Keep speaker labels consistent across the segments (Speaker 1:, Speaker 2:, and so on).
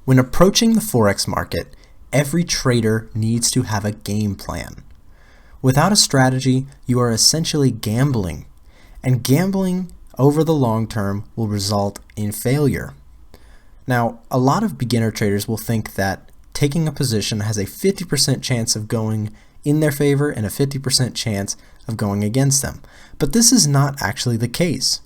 Speaker 1: When approaching the Forex market, every trader needs to have a game plan. Without a strategy, you are essentially gambling, and gambling over the long term will result in failure. Now, a lot of beginner traders will think that taking a position has a 50% chance of going in their favor and a 50% chance of going against them. But this is not actually the case.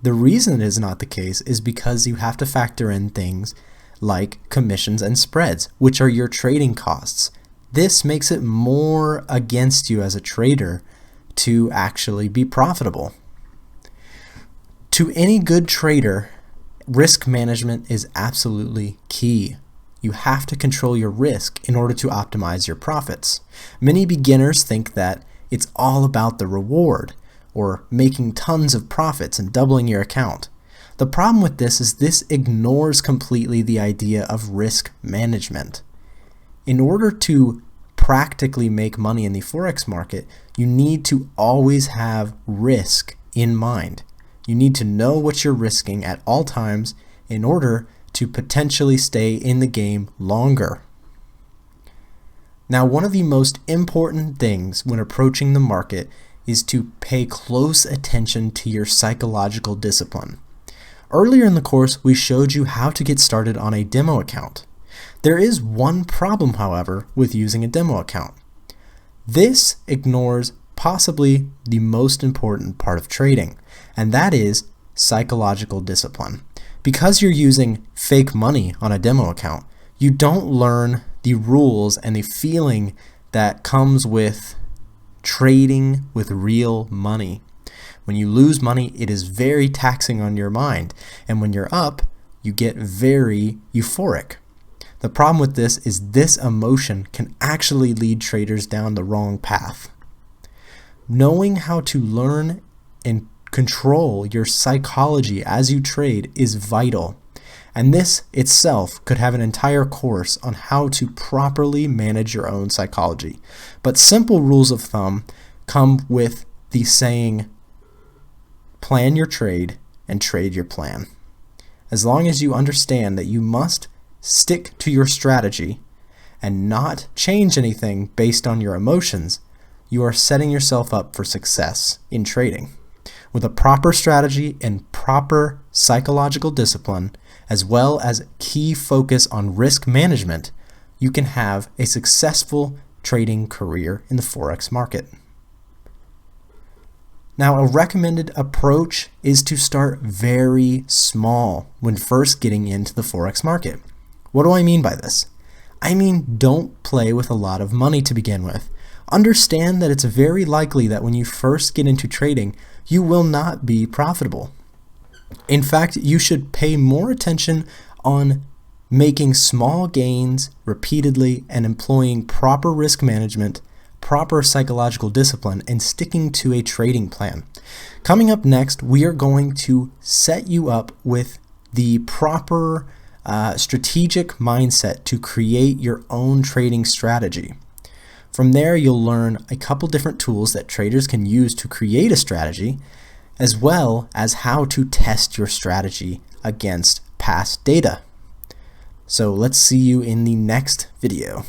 Speaker 1: The reason it is not the case is because you have to factor in things like commissions and spreads, which are your trading costs. This makes it more against you as a trader to actually be profitable. To any good trader, risk management is absolutely key. You have to control your risk in order to optimize your profits. Many beginners think that it's all about the reward or making tons of profits and doubling your account. The problem with this is this ignores completely the idea of risk management. In order to practically make money in the Forex market, you need to always have risk in mind. You need to know what you're risking at all times in order to potentially stay in the game longer. Now, one of the most important things when approaching the market is to pay close attention to your psychological discipline. Earlier in the course, we showed you how to get started on a demo account. There is one problem, however, with using a demo account. This ignores possibly the most important part of trading, and that is psychological discipline. Because you're using fake money on a demo account, you don't learn the rules and the feeling that comes with trading with real money. When you lose money, it is very taxing on your mind, and when you're up, you get very euphoric. The problem with this is this emotion can actually lead traders down the wrong path. Knowing how to learn and control your psychology as you trade is vital, and this itself could have an entire course on how to properly manage your own psychology. But simple rules of thumb come with the saying, plan your trade and trade your plan. As long as you understand that you must stick to your strategy and not change anything based on your emotions, you are setting yourself up for success in trading. With a proper strategy and proper psychological discipline, as well as key focus on risk management, you can have a successful trading career in the Forex market. Now, a recommended approach is to start very small when first getting into the Forex market. What do I mean by this? I mean, don't play with a lot of money to begin with. Understand that it's very likely that when you first get into trading, you will not be profitable. In fact, you should pay more attention on making small gains repeatedly and employing proper risk management, proper psychological discipline, and sticking to a trading plan. Coming up next, we are going to set you up with the proper strategic mindset to create your own trading strategy. From there, you'll learn a couple different tools that traders can use to create a strategy, as well as how to test your strategy against past data. So let's see you in the next video.